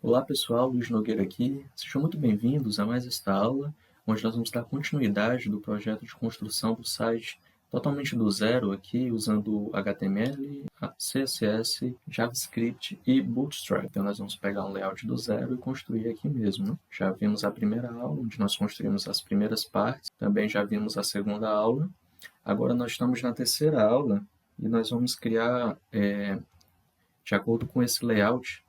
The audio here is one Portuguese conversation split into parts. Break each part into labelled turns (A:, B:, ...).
A: Olá pessoal, Luiz Nogueira aqui. Sejam muito bem-vindos a mais esta aula, onde nós vamos dar continuidade do projeto de construção do site totalmente do zero aqui, usando HTML, CSS, JavaScript e Bootstrap. Então nós vamos pegar um layout do zero e construir aqui mesmo, né? Já vimos a primeira aula, onde nós construímos as primeiras partes. Também já vimos a segunda aula. Agora nós estamos na terceira aula e nós vamos criar, de acordo com esse layout,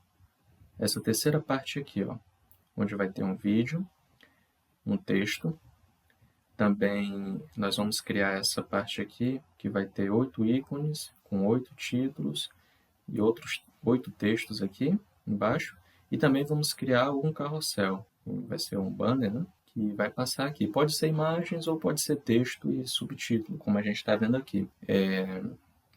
A: essa terceira parte aqui, ó, onde vai ter um vídeo, um texto. Também nós vamos criar essa parte aqui, que vai ter 8 ícones, com 8 títulos e outros 8 textos aqui embaixo. E também vamos criar um carrossel, vai ser um banner, né, que vai passar aqui. Pode ser imagens ou pode ser texto e subtítulo, como a gente está vendo aqui.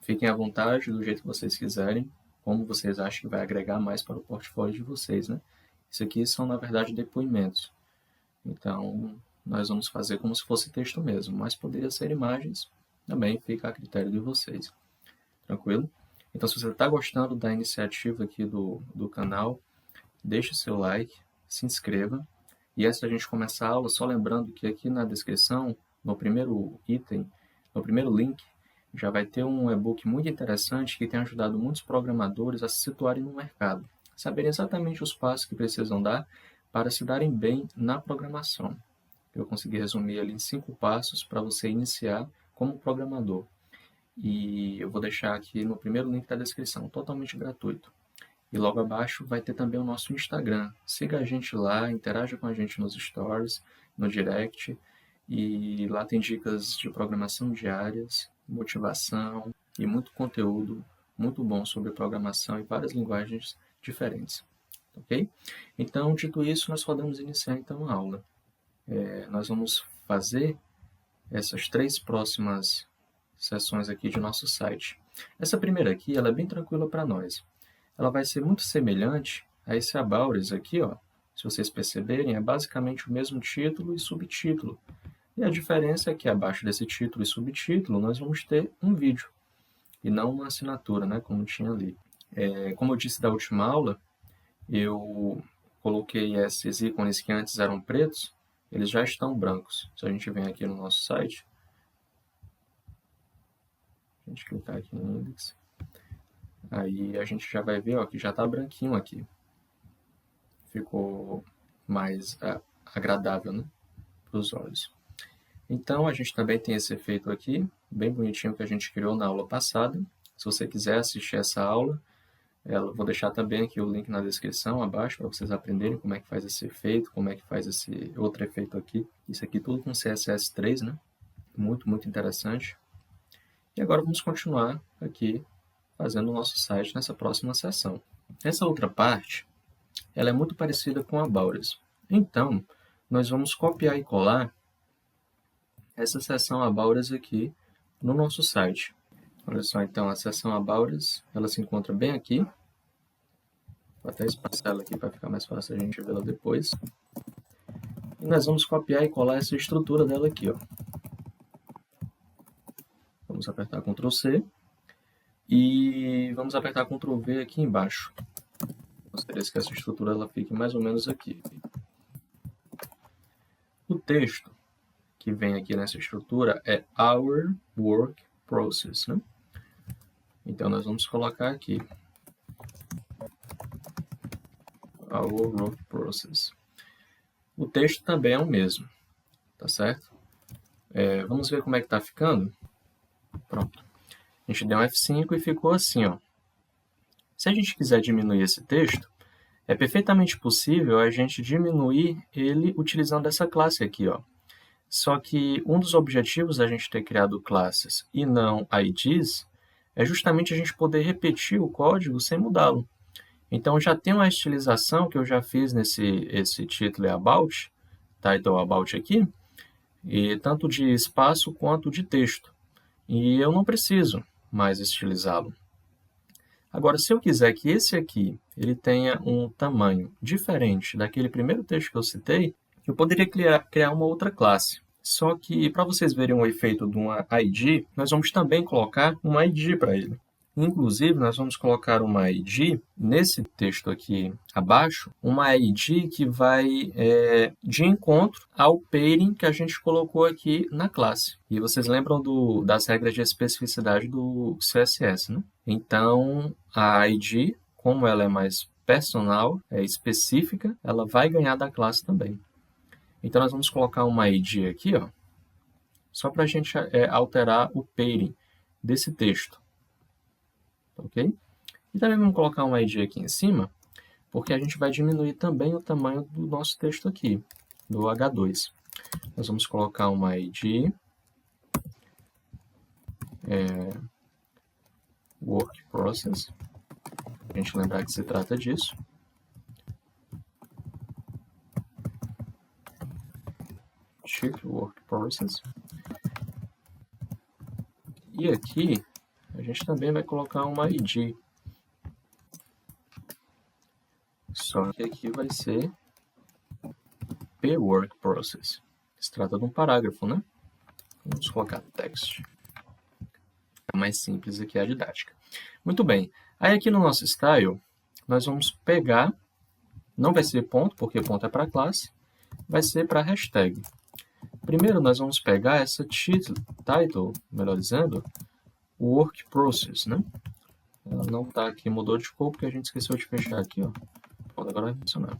A: Fiquem à vontade, do jeito que vocês quiserem, como vocês acham que vai agregar mais para o portfólio de vocês, né? Isso aqui são, na verdade, depoimentos. Então, nós vamos fazer como se fosse texto mesmo, mas poderia ser imagens, também fica a critério de vocês. Tranquilo? Então, se você está gostando da iniciativa aqui do canal, deixe seu like, se inscreva. E antes da gente começar a aula, só lembrando que aqui na descrição, no primeiro item, no primeiro link, já vai ter um e-book muito interessante que tem ajudado muitos programadores a se situarem no mercado, saberem exatamente os passos que precisam dar para se darem bem na programação. Eu consegui resumir ali em 5 passos para você iniciar como programador. E eu vou deixar aqui no primeiro link da descrição, totalmente gratuito. E logo abaixo vai ter também o nosso Instagram. Siga a gente lá, interaja com a gente nos stories, no direct. E lá tem dicas de programação diárias, motivação e muito conteúdo muito bom sobre programação e várias linguagens diferentes. Ok? Então, dito isso, nós podemos iniciar então a aula. Nós vamos fazer essas 3 próximas sessões aqui de nosso site. Essa primeira aqui, ela é bem tranquila para nós. Ela vai ser muito semelhante a esse About Us aqui, ó. Se vocês perceberem, é basicamente o mesmo título e subtítulo. E a diferença é que abaixo desse título e subtítulo nós vamos ter um vídeo e não uma assinatura, né, como tinha ali. Como eu disse da última aula, eu coloquei esses ícones que antes eram pretos, eles já estão brancos. Se a gente vem aqui no nosso site, a gente clicar aqui no index, aí a gente já vai ver, ó, que já está branquinho aqui. Ficou mais agradável, né, para os olhos. Então, a gente também tem esse efeito aqui, bem bonitinho, que a gente criou na aula passada. Se você quiser assistir essa aula, vou deixar também aqui o link na descrição abaixo, para vocês aprenderem como é que faz esse efeito, como é que faz esse outro efeito aqui. Isso aqui tudo com CSS3, né? Muito, muito interessante. E agora vamos continuar aqui, fazendo o nosso site nessa próxima sessão. Essa outra parte, ela é muito parecida com a About Us. Então, nós vamos copiar e colar essa seção About Us aqui no nosso site. Olha só, então, a seção About Us, ela se encontra bem aqui. Vou até espaçar ela aqui para ficar mais fácil a gente vê-la depois. E nós vamos copiar e colar essa estrutura dela aqui, ó. Vamos apertar Ctrl C e vamos apertar Ctrl V aqui embaixo. Gostaria que essa estrutura ela fique mais ou menos aqui. O texto que vem aqui nessa estrutura é Our Work Process, né? Então, nós vamos colocar aqui Our Work Process. O texto também é o mesmo, tá certo? Vamos ver como é que está ficando? Pronto. A gente deu um F5 e ficou assim, ó. Se a gente quiser diminuir esse texto, é perfeitamente possível a gente diminuir ele utilizando essa classe aqui, ó. Só que um dos objetivos da gente ter criado classes e não IDs é justamente a gente poder repetir o código sem mudá-lo. Então, já tem uma estilização que eu já fiz esse título About, title About aqui, e tanto de espaço quanto de texto. E eu não preciso mais estilizá-lo. Agora, se eu quiser que esse aqui ele tenha um tamanho diferente daquele primeiro texto que eu citei, eu poderia criar uma outra classe. Só que, para vocês verem o efeito de uma ID, nós vamos também colocar uma ID para ele. Inclusive, nós vamos colocar uma ID nesse texto aqui abaixo, uma ID que vai de encontro ao pairing que a gente colocou aqui na classe. E vocês lembram das regras de especificidade do CSS, né? Então, a ID, como ela é mais personal, é específica, ela vai ganhar da classe também. Então, nós vamos colocar uma ID aqui, ó, só para a gente alterar o pairing desse texto. Ok? E também vamos colocar uma ID aqui em cima, porque a gente vai diminuir também o tamanho do nosso texto aqui, do H2. Nós vamos colocar uma ID Work Process, para a gente lembrar que se trata disso. Shift Work Process. E aqui, a gente também vai colocar uma ID. Só que aqui vai ser P-Work Process. Se trata de um parágrafo, né? Vamos colocar text. É mais simples aqui a didática. Muito bem. Aí aqui no nosso style, nós vamos pegar, não vai ser ponto, porque ponto é para classe, vai ser para hashtag. Primeiro nós vamos pegar essa title, melhor dizendo, work process, né? Ela não está aqui, mudou de cor porque a gente esqueceu de fechar aqui, ó. Pronto, agora vai funcionar.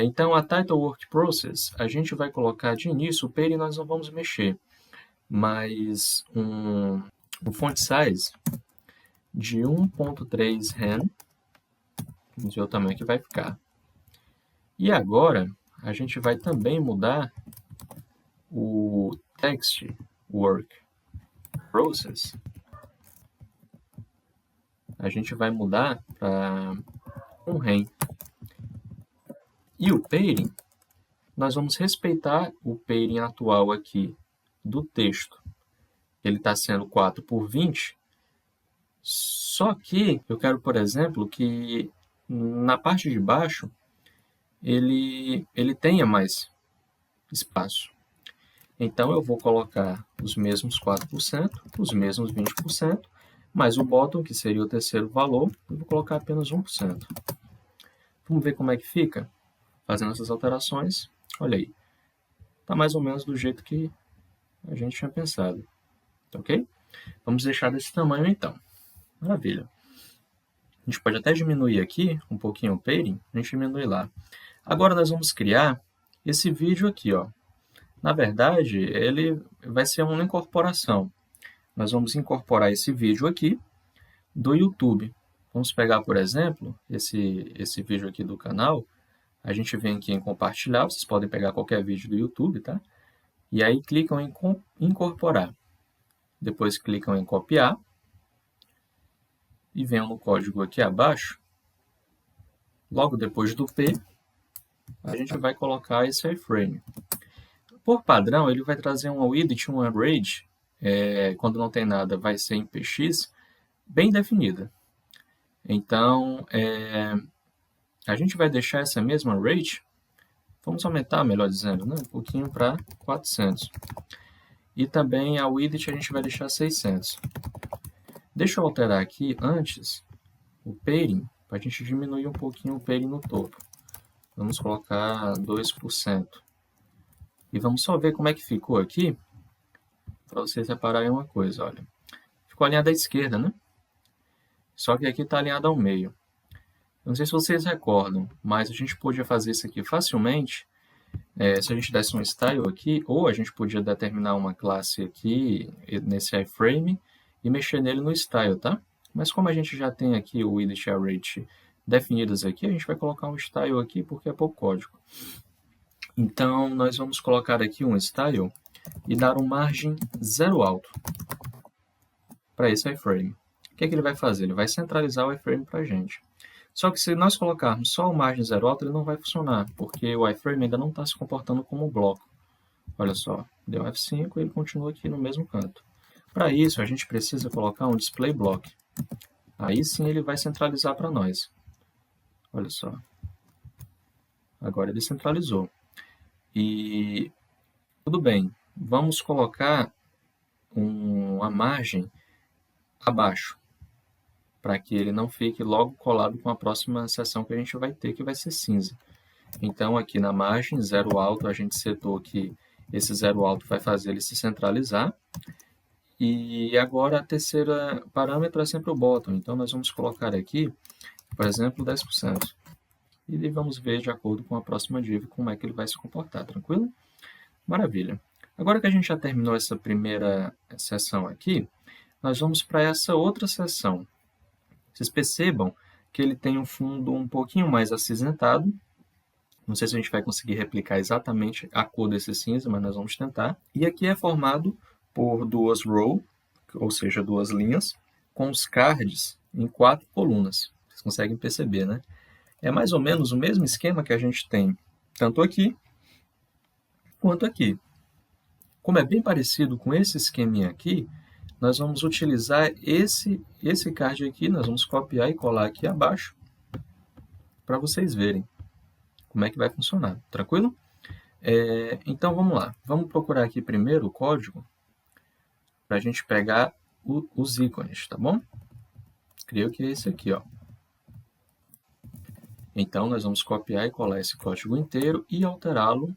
A: Então, a title work process, a gente vai colocar de início, o pairing nós não vamos mexer, mas um font size de 1.3 rem, vamos ver o tamanho que vai ficar. E agora, a gente vai também mudar o text work process. A gente vai mudar para um rem. E o pairing, nós vamos respeitar o pairing atual aqui do texto. Ele está sendo 4 por 20. Só que eu quero, por exemplo, que na parte de baixo ele tenha mais espaço. Então, eu vou colocar os mesmos 4%, os mesmos 20%, mais o bottom, que seria o terceiro valor, eu vou colocar apenas 1%. Vamos ver como é que fica fazendo essas alterações. Olha aí, está mais ou menos do jeito que a gente tinha pensado. Ok? Vamos deixar desse tamanho então. Maravilha. A gente pode até diminuir aqui um pouquinho o pairing, a gente diminui lá. Agora nós vamos criar esse vídeo aqui, ó. Na verdade, ele vai ser uma incorporação. Nós vamos incorporar esse vídeo aqui do YouTube. Vamos pegar, por exemplo, esse vídeo aqui do canal. A gente vem aqui em compartilhar, vocês podem pegar qualquer vídeo do YouTube, tá? E aí clicam em incorporar. Depois clicam em copiar. E venham no código aqui abaixo. Logo depois do P, a gente vai colocar esse iframe. Por padrão, ele vai trazer um width, uma range, quando não tem nada, vai ser em px, bem definida. Então, a gente vai deixar essa mesma range, vamos aumentar, melhor dizendo, né, um pouquinho para 400. E também a width a gente vai deixar 600. Deixa eu alterar aqui antes o pairing, para a gente diminuir um pouquinho o pairing no topo. Vamos colocar 2%. E vamos só ver como é que ficou aqui, para vocês repararem uma coisa, olha. Ficou alinhado à esquerda, né? Só que aqui está alinhado ao meio. Eu não sei se vocês recordam, mas a gente podia fazer isso aqui facilmente, se a gente desse um style aqui, ou a gente podia determinar uma classe aqui, nesse iframe, e mexer nele no style, tá? Mas como a gente já tem aqui o width e a rate definidas aqui, a gente vai colocar um style aqui porque é pouco código. Então, nós vamos colocar aqui um style e dar um margem zero alto para esse iframe. O que é que ele vai fazer? Ele vai centralizar o iframe para a gente. Só que se nós colocarmos só o margem zero alto, ele não vai funcionar, porque o iframe ainda não está se comportando como um bloco. Olha só, deu F5 e ele continua aqui no mesmo canto. Para isso, a gente precisa colocar um display block. Aí sim ele vai centralizar para nós. Olha só. Agora ele centralizou. E tudo bem, vamos colocar uma margem abaixo. para que ele não fique logo colado com a próxima seção que a gente vai ter, que vai ser cinza. Então, aqui na margem, zero alto, a gente setou que esse zero alto vai fazer ele se centralizar. E agora, a terceira parâmetro é sempre o bottom. Então, nós vamos colocar aqui, por exemplo, 10%. E vamos ver, de acordo com a próxima div, como é que ele vai se comportar, tranquilo? Maravilha. Agora que a gente já terminou essa primeira seção aqui, nós vamos para essa outra seção. Vocês percebam que ele tem um fundo um pouquinho mais acinzentado. Não sei se a gente vai conseguir replicar exatamente a cor desse cinza, mas nós vamos tentar. E aqui é formado por duas rows, ou seja, duas linhas, com os cards em 4 colunas. Vocês conseguem perceber, né? É mais ou menos o mesmo esquema que a gente tem tanto aqui quanto aqui. Como é bem parecido com esse esqueminha aqui, nós vamos utilizar esse card aqui, nós vamos copiar e colar aqui abaixo para vocês verem como é que vai funcionar, tranquilo? Então vamos lá, vamos procurar aqui primeiro o código para a gente pegar os ícones, tá bom? Creio que é esse aqui, ó. Então nós vamos copiar e colar esse código inteiro e alterá-lo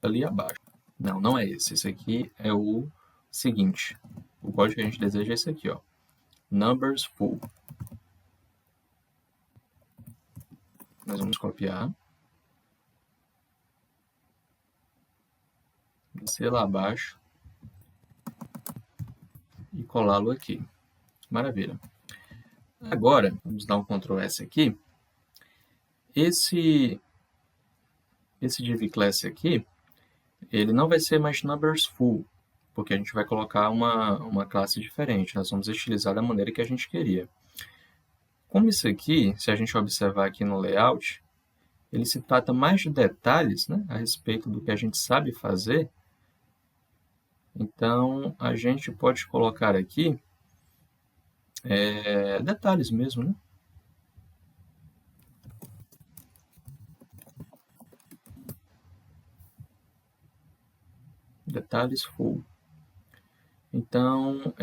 A: ali abaixo. Não, não é esse, esse aqui é o seguinte, o código que a gente deseja é esse aqui, ó. Numbers full. Nós vamos copiar, descer lá abaixo e colá-lo aqui. Maravilha. Agora, vamos dar um Ctrl S aqui. Esse div class aqui, ele não vai ser mais numbers full, porque a gente vai colocar uma classe diferente. Nós vamos utilizar da maneira que a gente queria. Como isso aqui, se a gente observar aqui no layout, ele se trata mais de detalhes, né, a respeito do que a gente sabe fazer. Então, a gente pode colocar aqui detalhes mesmo, né? Detalhes full. Então,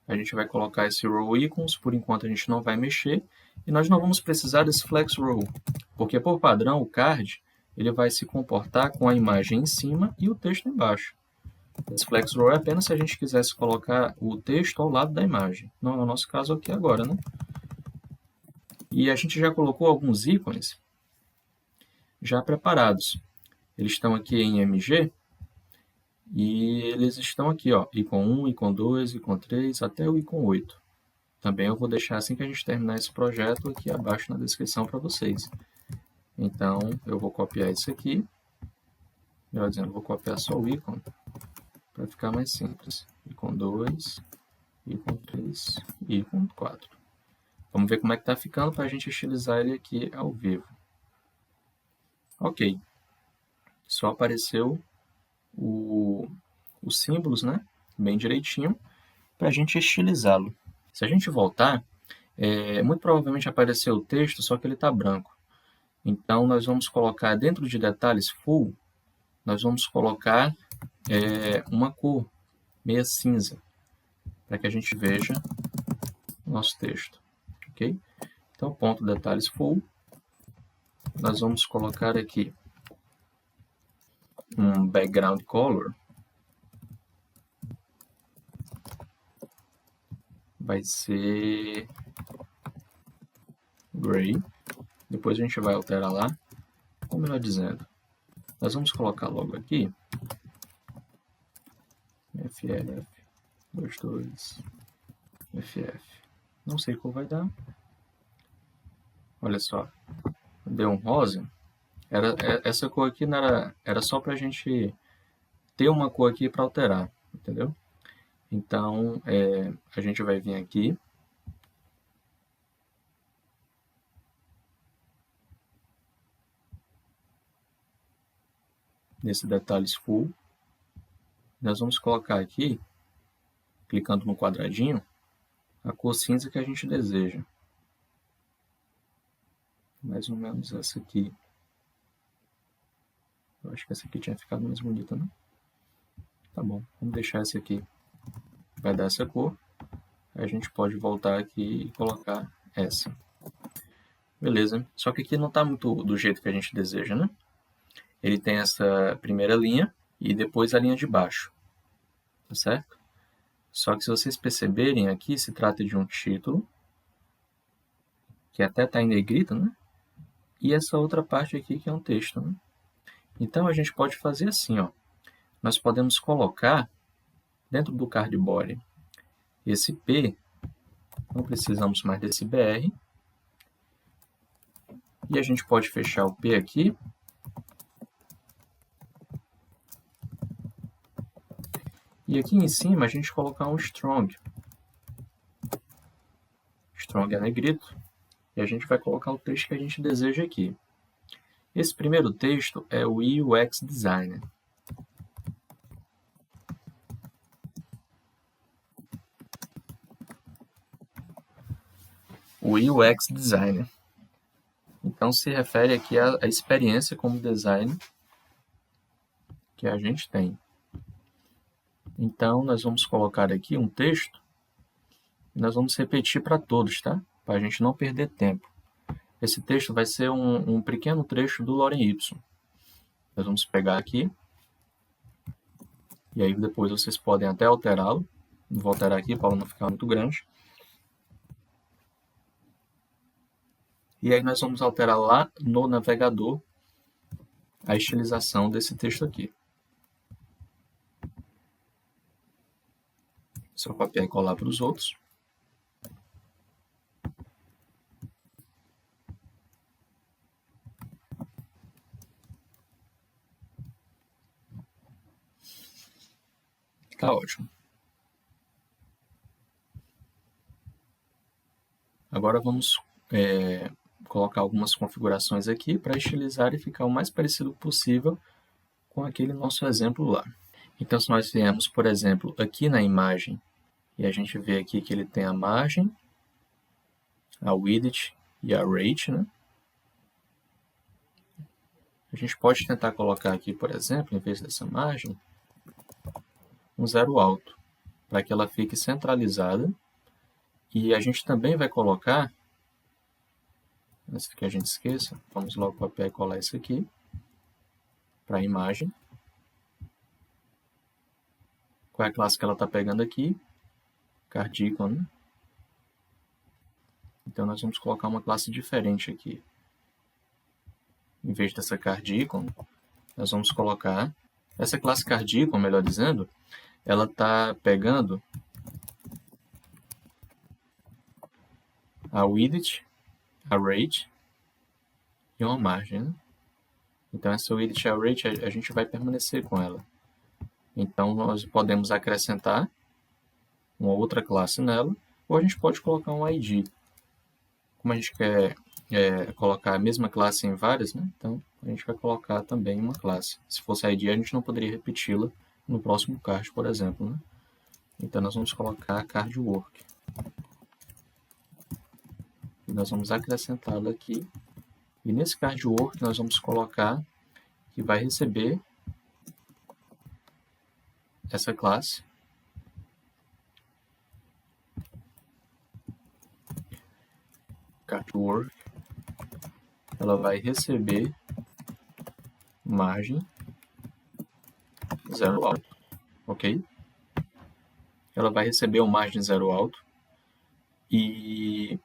A: a gente vai colocar esse row icons, por enquanto a gente não vai mexer, e nós não vamos precisar desse flex row, porque por padrão o card ele vai se comportar com a imagem em cima e o texto embaixo. Esse flex row é apenas se a gente quisesse colocar o texto ao lado da imagem. Não é o nosso caso aqui agora, né? E a gente já colocou alguns ícones já preparados. Eles estão aqui em MG e eles estão aqui, ó, icon 1, icon 2, icon 3, até o icon 8. Também eu vou deixar assim que a gente terminar esse projeto aqui abaixo na descrição para vocês. Então, eu vou copiar isso aqui. Melhor dizendo, vou copiar só o ícone para ficar mais simples. Icon 2, icon 3 e icon 4. Vamos ver como é que está ficando para a gente estilizar ele aqui ao vivo. Ok. Só apareceu os símbolos, né? Bem direitinho, para a gente estilizá-lo. Se a gente voltar, muito provavelmente apareceu o texto, só que ele está branco. Então, nós vamos colocar dentro de detalhes full, nós vamos colocar uma cor meia cinza, para que a gente veja o nosso texto. Ok? Então, ponto detalhes full, nós vamos colocar aqui um background color, vai ser gray. Depois a gente vai alterar lá, ou melhor dizendo, nós vamos colocar logo aqui FF 22 FF. Não sei qual vai dar. Olha só, deu um rosa. Essa cor aqui não era só para a gente ter uma cor aqui para alterar, entendeu? Então, a gente vai vir aqui. Nesse detalhes full. Nós vamos colocar aqui, clicando no quadradinho, a cor cinza que a gente deseja. Mais ou menos essa aqui. Eu acho que essa aqui tinha ficado mais bonita, né? Tá bom, vamos deixar essa aqui. Vai dar essa cor. a gente pode voltar aqui e colocar essa. Beleza, só que aqui não está muito do jeito que a gente deseja, né? Ele tem essa primeira linha e depois a linha de baixo, tá certo? Só que se vocês perceberem aqui, se trata de um título, que até está em negrito, né? E essa outra parte aqui que é um texto, né? Então a gente pode fazer assim, ó. Nós podemos colocar dentro do cardboard esse P, não precisamos mais desse BR, e a gente pode fechar o P aqui, e aqui em cima a gente colocar um strong. Strong é negrito, e a gente vai colocar o texto que a gente deseja aqui. Esse primeiro texto é o UX Designer. O UX Designer. Então, se refere aqui à experiência como designer que a gente tem. Então, nós vamos colocar aqui um texto e nós vamos repetir para todos, tá? Para a gente não perder tempo. Esse texto vai ser um pequeno trecho do Lorem Ipsum. Nós vamos pegar aqui e aí depois vocês podem até alterá-lo. Vou alterar aqui para não ficar muito grande. E aí nós vamos alterar lá no navegador a estilização desse texto aqui. Só copiar e colar para os outros. Tá ótimo. Agora vamos colocar algumas configurações aqui para estilizar e ficar o mais parecido possível com aquele nosso exemplo lá. Então, se nós viemos, por exemplo, aqui na imagem, e a gente vê aqui que ele tem a margem, a width e a rate, né? A gente pode tentar colocar aqui, por exemplo, em vez dessa margem, um zero alto, para que ela fique centralizada. E a gente também vai colocar, antes que a gente esqueça, vamos logo copiar e colar isso aqui, para a imagem. Qual é a classe que ela está pegando aqui? Cardicon, né? Então, nós vamos colocar uma classe diferente aqui. Em vez dessa Cardicon, nós vamos colocar... Essa classe Cardicon, melhor dizendo, ela está pegando a width, a rate e uma margem, né? Então, essa width e a rate, a gente vai permanecer com ela. Então, nós podemos acrescentar uma outra classe nela, ou a gente pode colocar um ID. Como a gente quer colocar a mesma classe em várias, né? Então a gente vai colocar também uma classe. Se fosse a ID, a gente não poderia repeti-la no próximo card, por exemplo, né? Então nós vamos colocar card work. E nós vamos acrescentá-la aqui. E nesse card work nós vamos colocar que vai receber essa classe. Card work. Ela vai receber margem zero alto, ok? Ela vai receber uma margem zero alto e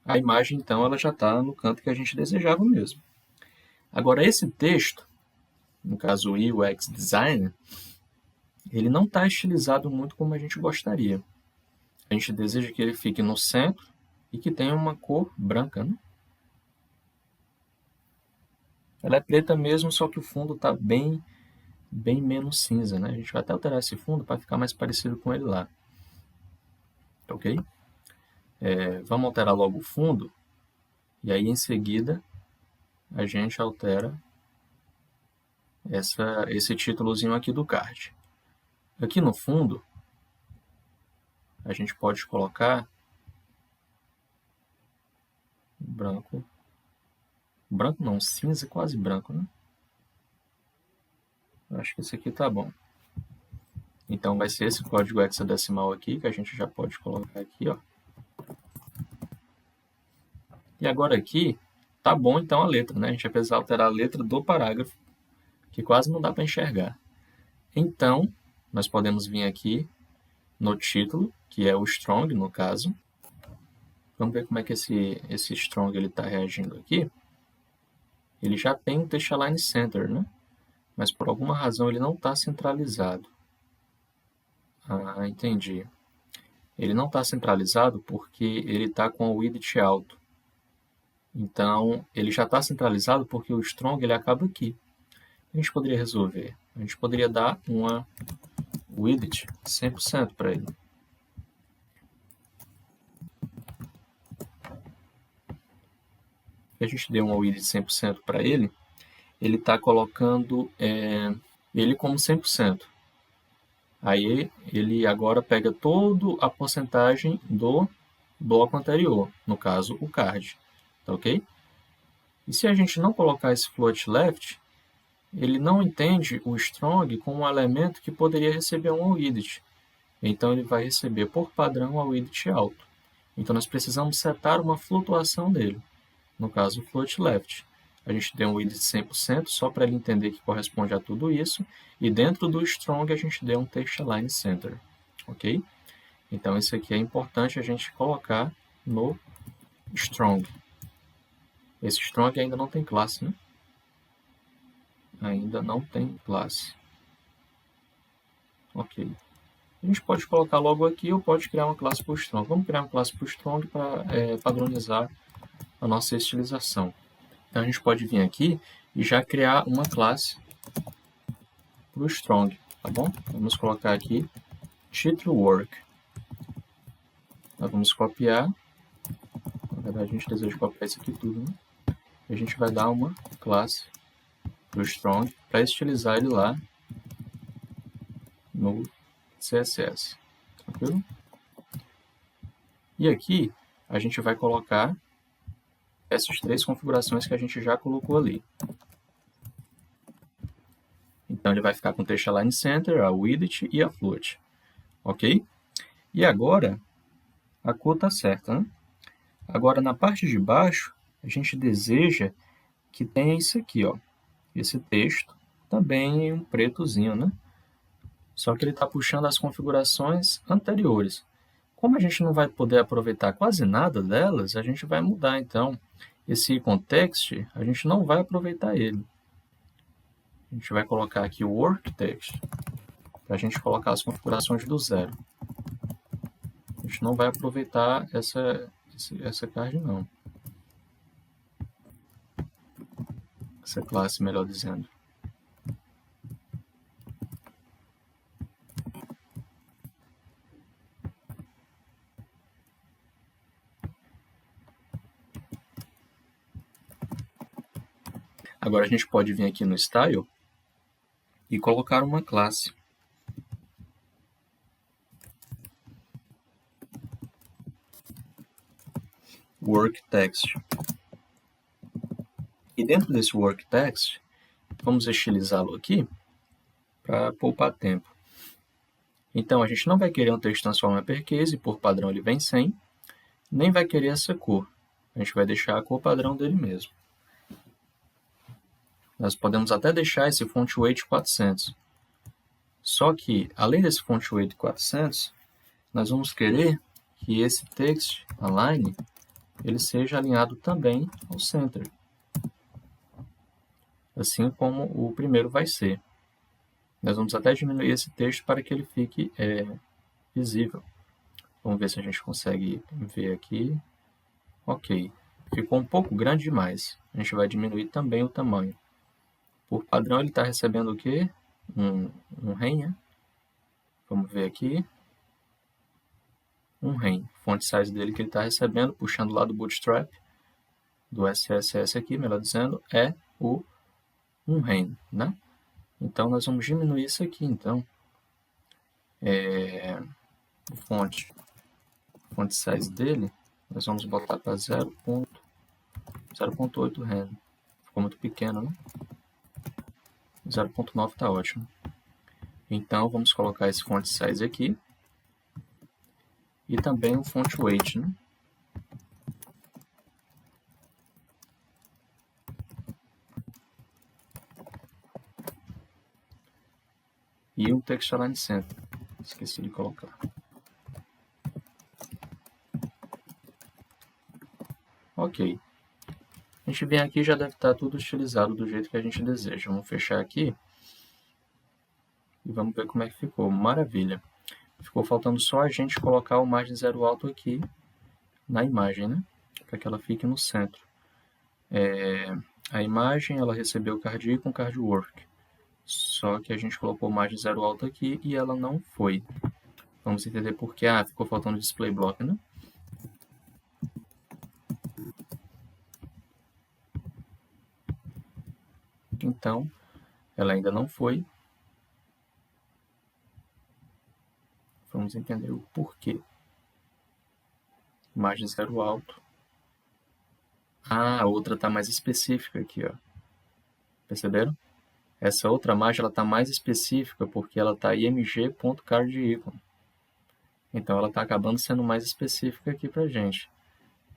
A: a imagem, então, ela já está no canto que a gente desejava mesmo. Agora, esse texto, no caso o UX Designer, ele não está estilizado muito como a gente gostaria. A gente deseja que ele fique no centro e que tenha uma cor branca, né? Ela é preta mesmo, só que o fundo está bem menos cinza, né? A gente vai até alterar esse fundo para ficar mais parecido com ele lá. Ok? Vamos alterar logo o fundo e aí em seguida a gente altera esse títulozinho aqui do card. Aqui no fundo a gente pode colocar branco não, cinza quase branco, né? Eu acho que esse aqui tá bom. Então vai ser esse código hexadecimal aqui, que a gente já pode colocar aqui, ó. E agora aqui, tá bom então a letra, né? A gente vai precisar alterar a letra do parágrafo, que quase não dá para enxergar. Então, nós podemos vir aqui no título, que é o strong, no caso. Vamos ver como é que esse strong está reagindo aqui. Ele já tem um text align center, né? Mas por alguma razão ele não está centralizado. Ah, entendi. Ele não está centralizado porque ele está com o width alto. Então, ele já está centralizado porque o strong ele acaba aqui. A gente poderia resolver? A gente poderia dar uma width 100% para ele. Se a gente deu uma width 100% para ele, ele está colocando ele como 100%. Aí ele agora pega toda a porcentagem do bloco anterior, no caso o card, tá ok? E se a gente não colocar esse float left, ele não entende o strong como um elemento que poderia receber um width. Então ele vai receber por padrão a width alto. Então nós precisamos setar uma flutuação dele, no caso o float left. A gente deu um width de 100% só para ele entender que corresponde a tudo isso. E dentro do strong a gente deu um text align center. Ok? Então isso aqui é importante a gente colocar no strong. Esse strong ainda não tem classe, né? Ainda não tem classe. Ok. A gente pode colocar logo aqui ou pode criar uma classe para o strong. Vamos criar uma classe para o strong para padronizar a nossa estilização. Então a gente pode vir aqui e já criar uma classe para o strong, tá bom? Vamos colocar aqui título work. Nós vamos copiar. Na verdade a gente deseja copiar isso aqui tudo, né? E a gente vai dar uma classe para o strong para estilizar ele lá no CSS. Tranquilo? E aqui a gente vai colocar essas três configurações que a gente já colocou ali. Então ele vai ficar com o text align center, a width e a float. Ok? E agora a cor está certa, né? Agora na parte de baixo a gente deseja que tenha isso aqui, ó. Esse texto também em um pretozinho, né? Só que ele está puxando as configurações anteriores. Como a gente não vai poder aproveitar quase nada delas, a gente vai mudar então. Esse context, a gente não vai aproveitar ele. A gente vai colocar aqui o work text, para a gente colocar as configurações do zero. A gente não vai aproveitar essa card não. Essa classe, melhor dizendo. Agora a gente pode vir aqui no Style e colocar uma classe. Work text. E dentro desse work text, vamos estilizá-lo aqui para poupar tempo. Então a gente não vai querer um texto transform uppercase, por padrão ele vem sem, nem vai querer essa cor. A gente vai deixar a cor padrão dele mesmo. Nós podemos até deixar esse font weight 400. Só que, além desse font weight 400, nós vamos querer que esse text align ele seja alinhado também ao center. Assim como o primeiro vai ser. Nós vamos até diminuir esse texto para que ele fique visível. Vamos ver se a gente consegue ver aqui. Ok. Ficou um pouco grande demais. A gente vai diminuir também o tamanho. Por padrão, ele está recebendo o quê? Um rem, né? Vamos ver aqui. Um rem. Font size dele que ele está recebendo, puxando lá do Bootstrap, do SSS aqui, melhor dizendo, é o um rem, né? Então, nós vamos diminuir isso aqui, então. O font size dele, nós vamos botar para 0.8 rem. Ficou muito pequeno, né? 0.9 está ótimo. Então, vamos colocar esse font size aqui. E também o font weight, né? E o text align center. Esqueci de colocar. Ok. A gente vem aqui e já deve estar tudo estilizado do jeito que a gente deseja. Vamos fechar aqui. E vamos ver como é que ficou. Maravilha. Ficou faltando só a gente colocar o margem zero alto aqui na imagem, né? Para que ela fique no centro. A imagem, ela recebeu card com card work. Só que a gente colocou margem zero alto aqui e ela não foi. Vamos entender por que. Ficou faltando display block, né? Então, ela ainda não foi. Vamos entender o porquê. Margem zero alto. A outra está mais específica aqui, ó. Perceberam? Essa outra margem está mais específica porque ela está img.cardIcon. Então, ela está acabando sendo mais específica aqui para a gente.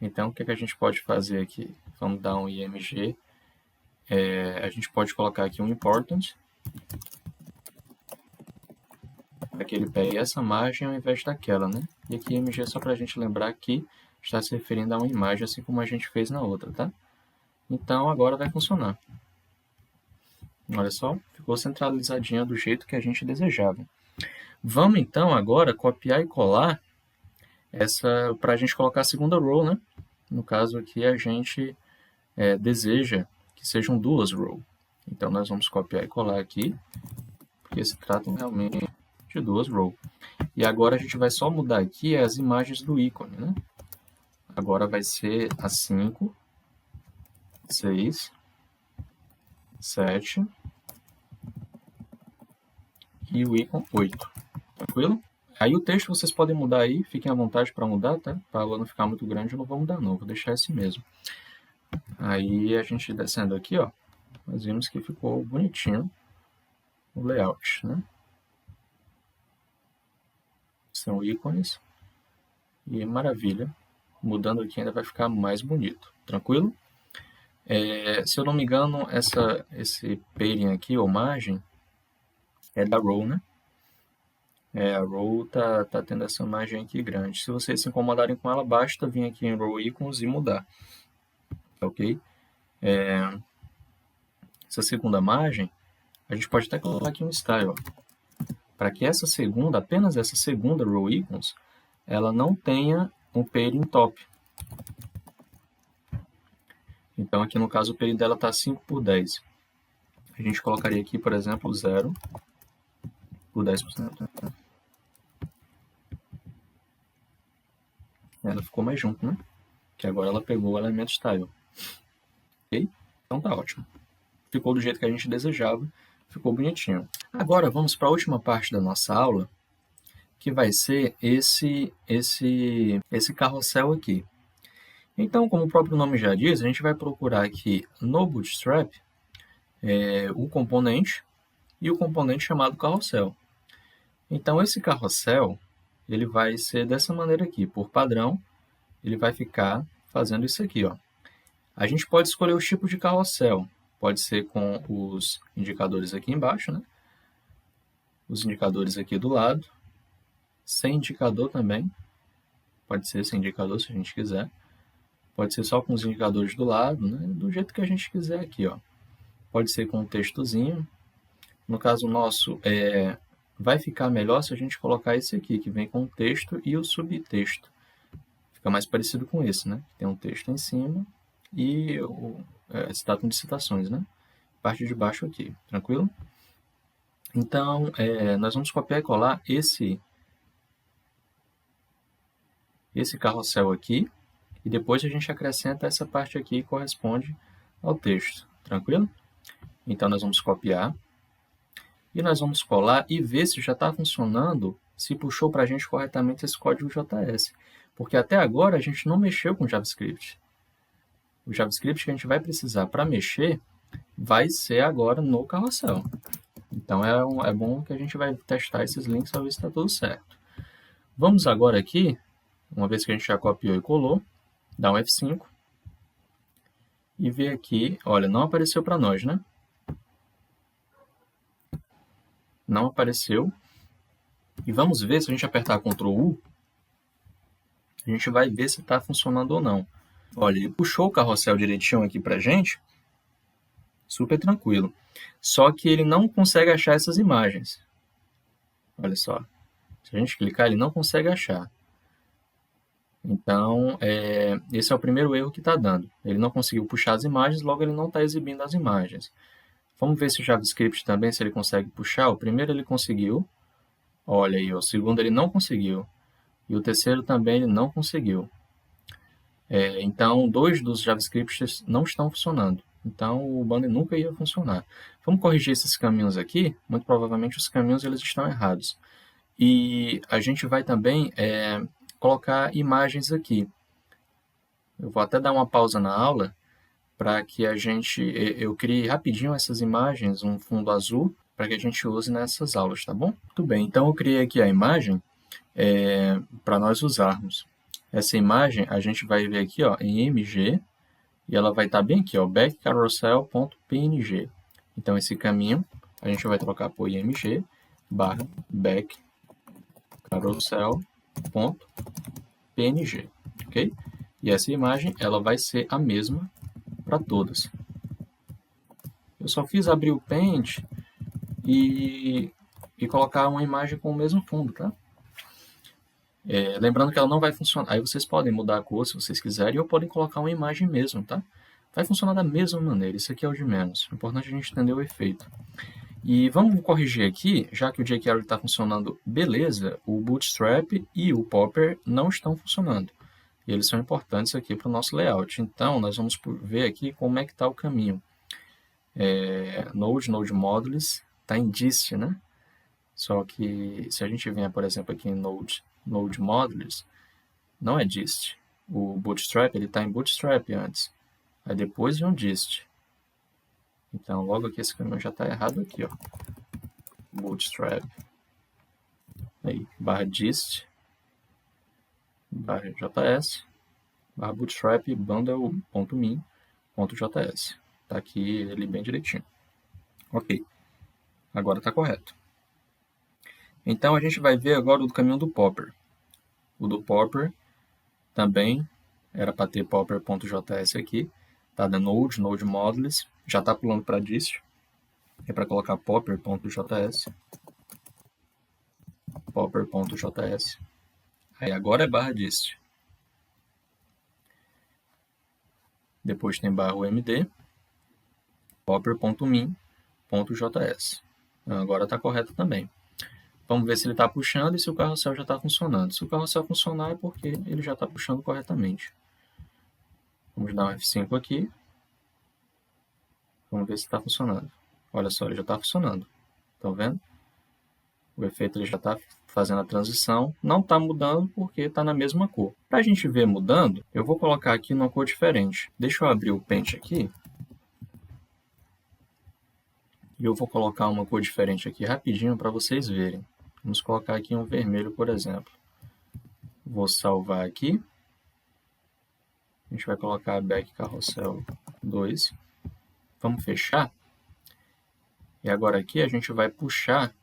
A: Então, o que a gente pode fazer aqui? Vamos dar um img. A gente pode colocar aqui um important, para que ele pegue essa margem ao invés daquela, né? E aqui img só para a gente lembrar que está se referindo a uma imagem, assim como a gente fez na outra, tá? Então, agora vai funcionar. Olha só, ficou centralizadinha do jeito que a gente desejava. Vamos, então, agora copiar e colar essa para a gente colocar a segunda row, né? No caso aqui, a gente deseja que sejam duas rows. Então, nós vamos copiar e colar aqui, porque se trata realmente de duas rows. E agora a gente vai só mudar aqui as imagens do ícone, né? Agora vai ser a 5, 6, 7 e o ícone 8. Tranquilo? Aí o texto vocês podem mudar aí, fiquem à vontade para mudar, tá? Para ela não ficar muito grande, eu não vou mudar não, vou deixar esse mesmo. Aí a gente descendo aqui, ó, nós vimos que ficou bonitinho o layout, né? São ícones e maravilha. Mudando aqui ainda vai ficar mais bonito, tranquilo? Se eu não me engano, esse pairing aqui, ou margem, é da row, né? A row tá tendo essa margem aqui grande. Se vocês se incomodarem com ela, basta vir aqui em row icons e mudar. Ok? Essa segunda margem, a gente pode até colocar aqui um style, para que essa segunda, apenas essa segunda row icons, ela não tenha um pairing top. Então aqui no caso o pairing dela está 5 por 10. A gente colocaria aqui, por exemplo, 0 por 10%. Ela ficou mais junto, né? Que agora ela pegou o elemento style. Ok? Então tá ótimo. Ficou do jeito que a gente desejava, ficou bonitinho. Agora vamos para a última parte da nossa aula, que vai ser esse carrossel aqui. Então, como o próprio nome já diz, a gente vai procurar aqui no Bootstrap o componente e o componente chamado carrossel. Então, esse carrossel ele vai ser dessa maneira aqui. Por padrão, ele vai ficar fazendo isso aqui, ó. A gente pode escolher os tipos de carrossel. Pode ser com os indicadores aqui embaixo, né? Os indicadores aqui do lado. Sem indicador também. Pode ser sem indicador se a gente quiser. Pode ser só com os indicadores do lado, né? Do jeito que a gente quiser aqui, ó. Pode ser com um textozinho. No caso nosso, vai ficar melhor se a gente colocar esse aqui, que vem com o texto e o subtexto. Fica mais parecido com esse, né? Tem um texto em cima e o status de citações, né? Parte de baixo aqui, tranquilo? Então, nós vamos copiar e colar esse carrossel aqui e depois a gente acrescenta essa parte aqui que corresponde ao texto, tranquilo? Então, nós vamos copiar e nós vamos colar e ver se já está funcionando, se puxou para a gente corretamente esse código JS. Porque até agora a gente não mexeu com JavaScript. O JavaScript que a gente vai precisar para mexer vai ser agora no carrossel. Então, é bom que a gente vai testar esses links para ver se está tudo certo. Vamos agora aqui, uma vez que a gente já copiou e colou, dar um F5 e ver aqui, olha, não apareceu para nós, né? Não apareceu. E vamos ver, se a gente apertar Ctrl U, a gente vai ver se está funcionando ou não. Olha, ele puxou o carrossel direitinho aqui para a gente, super tranquilo. Só que ele não consegue achar essas imagens. Olha só, se a gente clicar, ele não consegue achar. Então, esse é o primeiro erro que está dando. Ele não conseguiu puxar as imagens, logo ele não está exibindo as imagens. Vamos ver se o JavaScript também, se ele consegue puxar. O primeiro ele conseguiu. Olha aí, o segundo ele não conseguiu. E o terceiro também ele não conseguiu. Então, 2 dos JavaScripts não estão funcionando. Então, o banner nunca ia funcionar. Vamos corrigir esses caminhos aqui. Muito provavelmente os caminhos eles estão errados. E a gente vai também colocar imagens aqui. Eu vou até dar uma pausa na aula para que eu crie rapidinho essas imagens, um fundo azul, para que a gente use nessas aulas, tá bom? Muito bem, então eu criei aqui a imagem para nós usarmos. Essa imagem a gente vai ver aqui ó, em img, e ela vai estar bem aqui, ó, backcarousel.png. Então esse caminho a gente vai trocar por img barra backcarousel.png, ok? E essa imagem ela vai ser a mesma para todas. Eu só fiz abrir o Paint e colocar uma imagem com o mesmo fundo, tá? Lembrando que ela não vai funcionar. Aí vocês podem mudar a cor se vocês quiserem, ou podem colocar uma imagem mesmo, tá? Vai funcionar da mesma maneira, isso aqui é o de menos. O importante é a gente entender o efeito. E vamos corrigir aqui, já que o jQuery está funcionando beleza, o Bootstrap e o Popper não estão funcionando. E eles são importantes aqui para o nosso layout. Então, nós vamos ver aqui como é que está o caminho. Node Modules, está em dist, né? Só que se a gente vier, por exemplo, aqui em Node Modules, não é dist. O Bootstrap, ele está em Bootstrap antes. Aí depois vem um dist. Então, logo aqui esse caminho já está errado aqui, ó. Bootstrap. Aí, barra dist, barra js, barra bootstrap, bundle.min.js. Está aqui ele bem direitinho. Ok. Agora está correto. Então, a gente vai ver agora o do caminho do Popper. O do Popper também era para ter popper.js aqui. Tá dando Node Modules. Já está pulando para dist. É para colocar popper.js. Popper.js. Aí agora é barra dist. Depois tem barra umd. Popper.min.js. Agora está correto também. Vamos ver se ele está puxando e se o carrossel já está funcionando. Se o carrossel funcionar é porque ele já está puxando corretamente. Vamos dar um F5 aqui. Vamos ver se está funcionando. Olha só, ele já está funcionando. Estão vendo? O efeito ele já está fazendo a transição. Não está mudando porque está na mesma cor. Para a gente ver mudando, eu vou colocar aqui numa cor diferente. Deixa eu abrir o Paint aqui. E eu vou colocar uma cor diferente aqui rapidinho para vocês verem. Vamos colocar aqui um vermelho, por exemplo. Vou salvar aqui. A gente vai colocar Back Carousel 2. Vamos fechar. E agora aqui a gente vai puxar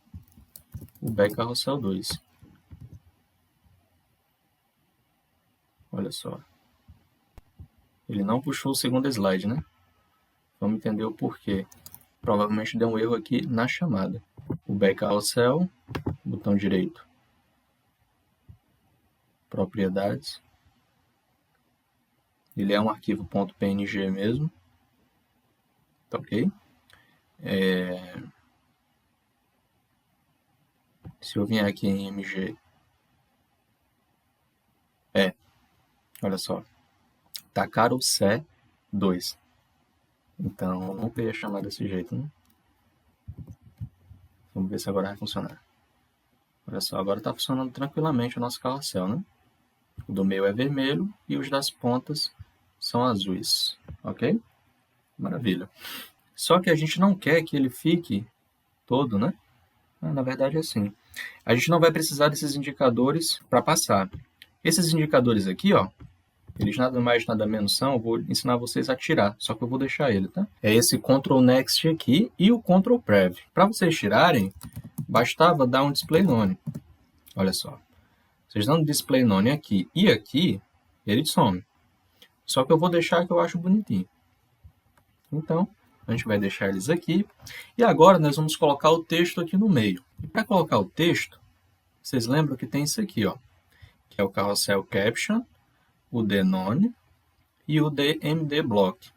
A: o Back Carousel 2. Olha só. Ele não puxou o segundo slide, né? Vamos entender o porquê. Provavelmente deu um erro aqui na chamada. O Back Carousel, botão direito, propriedades. Ele é um arquivo .png mesmo. Tá ok? Se eu vier aqui em img, olha só, tá carousel 2. Então, não ia chamar desse jeito, né? Vamos ver se agora vai funcionar. Olha só, agora está funcionando tranquilamente o nosso carrossel, né? O do meio é vermelho e os das pontas são azuis, ok? Maravilha. Só que a gente não quer que ele fique todo, né? Na verdade é assim. A gente não vai precisar desses indicadores para passar. Esses indicadores aqui, ó, eles nada mais, nada menos são, eu vou ensinar vocês a tirar, só que eu vou deixar ele, tá? É esse Ctrl Next aqui e o Ctrl Prev. Para vocês tirarem, bastava dar um Display None. Olha só. Vocês dão um Display None aqui e aqui, ele some. Só que eu vou deixar que eu acho bonitinho. Então, a gente vai deixar eles aqui. E agora nós vamos colocar o texto aqui no meio. E para colocar o texto, vocês lembram que tem isso aqui, ó, que é o Carousel Caption, o dNone e o DMD Block.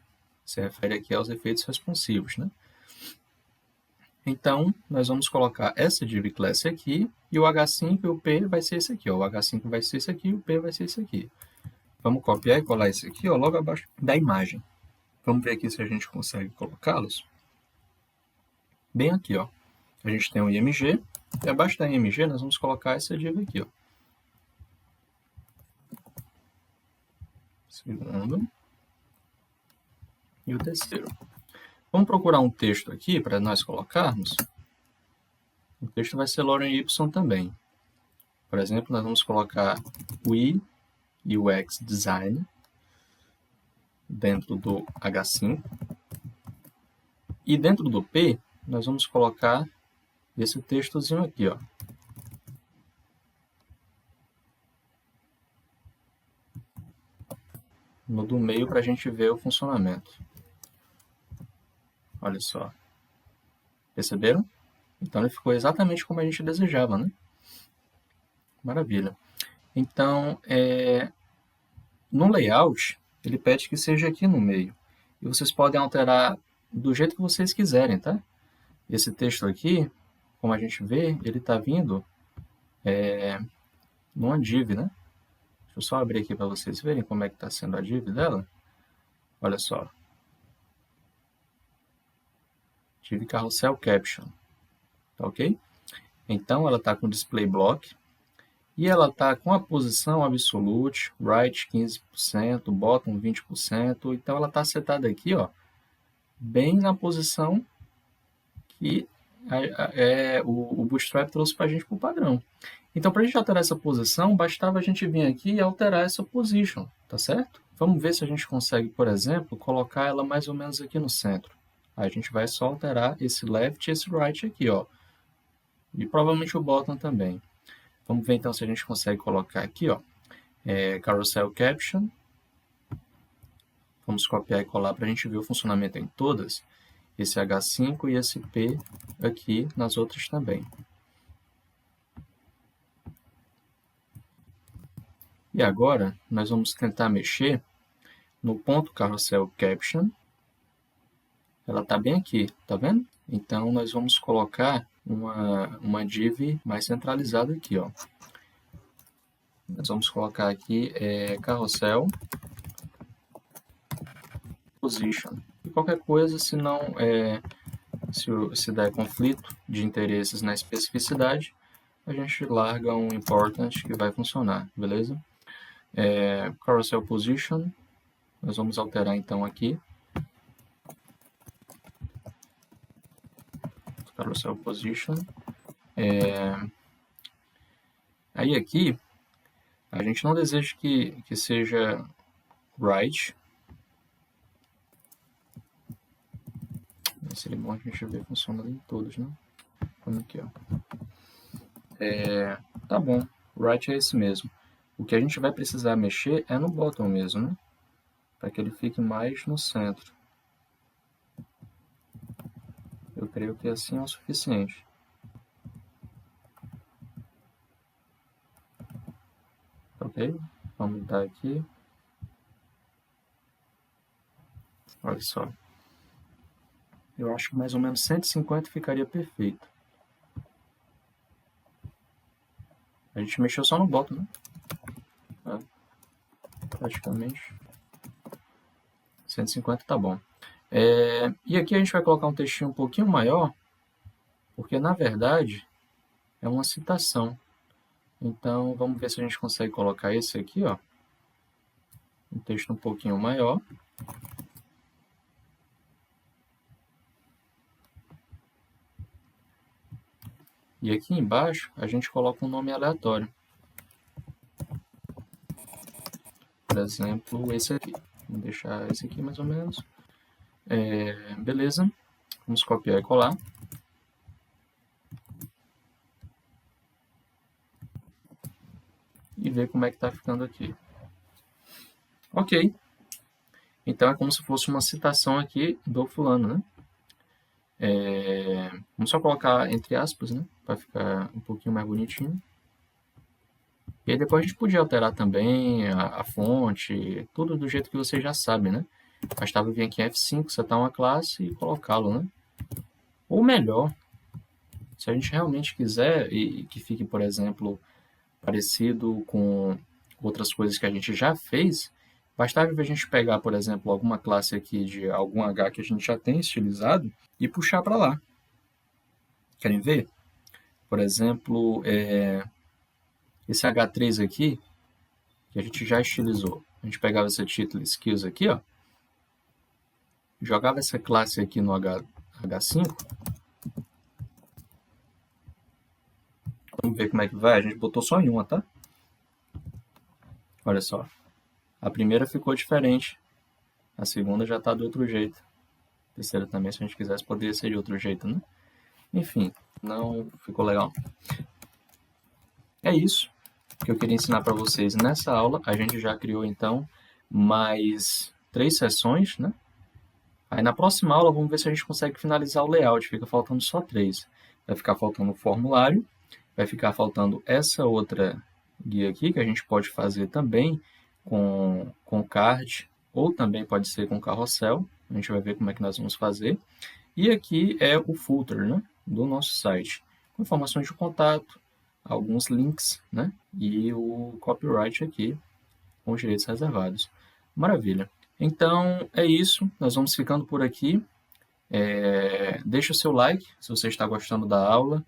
A: Se refere aqui aos efeitos responsivos, né? Então, nós vamos colocar essa div class aqui e o H5 e o P vai ser esse aqui, ó. O H5 vai ser esse aqui e o P vai ser esse aqui. Vamos copiar e colar esse aqui, ó, logo abaixo da imagem. Vamos ver aqui se a gente consegue colocá-los. Bem aqui, ó. A gente tem o IMG e abaixo da IMG nós vamos colocar essa div aqui, ó. Segundo. E o terceiro. Vamos procurar um texto aqui para nós colocarmos. O texto vai ser lorem y também. Por exemplo, nós vamos colocar o I e o X Design dentro do H5. E dentro do P, nós vamos colocar esse textozinho aqui, ó. No do meio para a gente ver o funcionamento. Olha só. Perceberam? Então ele ficou exatamente como a gente desejava, né? Maravilha. Então, no layout, ele pede que seja aqui no meio. E vocês podem alterar do jeito que vocês quiserem, tá? Esse texto aqui, como a gente vê, ele está vindo numa div, né? Deixa eu só abrir aqui para vocês verem como é que está sendo a div dela. Olha só. Div Carousel Caption. Tá ok? Então, ela está com Display Block. E ela está com a posição absolute, right 15%, bottom 20%. Então, ela está setada aqui, ó, bem na posição que o Bootstrap trouxe para a gente para o padrão. Então, para a gente alterar essa posição, bastava a gente vir aqui e alterar essa position, tá certo? Vamos ver se a gente consegue, por exemplo, colocar ela mais ou menos aqui no centro. Aí a gente vai só alterar esse left e esse right aqui, ó. E provavelmente o bottom também. Vamos ver então se a gente consegue colocar aqui, ó, Carousel Caption. Vamos copiar e colar para a gente ver o funcionamento em todas. Esse H5 e esse P aqui nas outras também. E agora, nós vamos tentar mexer no ponto Carousel Caption. Ela está bem aqui, tá vendo? Então, nós vamos colocar uma div mais centralizada aqui, ó. Nós vamos colocar aqui Carousel Position. E qualquer coisa, se não se der conflito de interesses na especificidade, a gente larga um important que vai funcionar, beleza? Carousel Position, nós vamos alterar então aqui. Carousel Position. Aí aqui, a gente não deseja que seja right. Seria bom a gente ver funcionando em todos, né? Vamos aqui, ó. Tá bom, right é esse mesmo. O que a gente vai precisar mexer é no bottom mesmo, né? Para que ele fique mais no centro. Eu creio que assim é o suficiente. Ok? Vamos mudar aqui. Olha só. Eu acho que mais ou menos 150 ficaria perfeito. A gente mexeu só no bottom, né? Praticamente. 150 tá bom. E aqui a gente vai colocar um textinho um pouquinho maior, porque na verdade é uma citação. Então vamos ver se a gente consegue colocar esse aqui, ó, um texto um pouquinho maior. E aqui embaixo a gente coloca um nome aleatório. Por exemplo, esse aqui. Vou deixar esse aqui mais ou menos. Beleza. Vamos copiar e colar. E ver como é que está ficando aqui. Ok. Então é como se fosse uma citação aqui do fulano, né? Vamos só colocar entre aspas, né? Para ficar um pouquinho mais bonitinho. E aí depois a gente podia alterar também a fonte, tudo do jeito que você já sabe, né? Bastava vir aqui em F5, setar uma classe e colocá-lo, né? Ou melhor, se a gente realmente quiser e que fique, por exemplo, parecido com outras coisas que a gente já fez, bastava a gente pegar, por exemplo, alguma classe aqui de algum H que a gente já tem estilizado e puxar para lá. Querem ver? Por exemplo, esse H3 aqui, que a gente já estilizou. A gente pegava esse título skills aqui, ó, jogava essa classe aqui no H5. Vamos ver como é que vai. A gente botou só em uma, tá? Olha só. A primeira ficou diferente. A segunda já está do outro jeito. A terceira também, se a gente quisesse, poderia ser de outro jeito, né? Enfim, não ficou legal. É isso que eu queria ensinar para vocês nessa aula. A gente já criou, então, mais 3 sessões, né? Aí na próxima aula vamos ver se a gente consegue finalizar o layout. Fica faltando só 3. Vai ficar faltando o formulário, vai ficar faltando essa outra guia aqui, que a gente pode fazer também com card, ou também pode ser com carrossel. A gente vai ver como é que nós vamos fazer. E aqui é o footer, né, do nosso site, com informações de contato, alguns links, né, e o copyright aqui, com os direitos reservados. Maravilha. Então, é isso. Nós vamos ficando por aqui. Deixe o seu like se você está gostando da aula.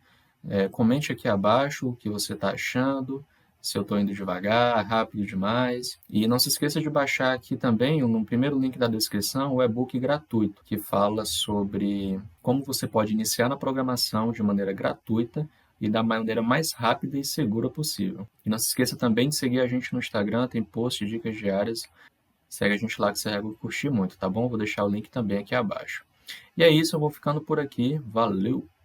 A: Comente aqui abaixo o que você está achando, se eu estou indo devagar, rápido demais. E não se esqueça de baixar aqui também, no primeiro link da descrição, o e-book gratuito, que fala sobre como você pode iniciar na programação de maneira gratuita e da maneira mais rápida e segura possível. E não se esqueça também de seguir a gente no Instagram, tem posts, dicas diárias. Segue a gente lá que você vai curtir muito, tá bom? Vou deixar o link também aqui abaixo. E é isso, eu vou ficando por aqui. Valeu!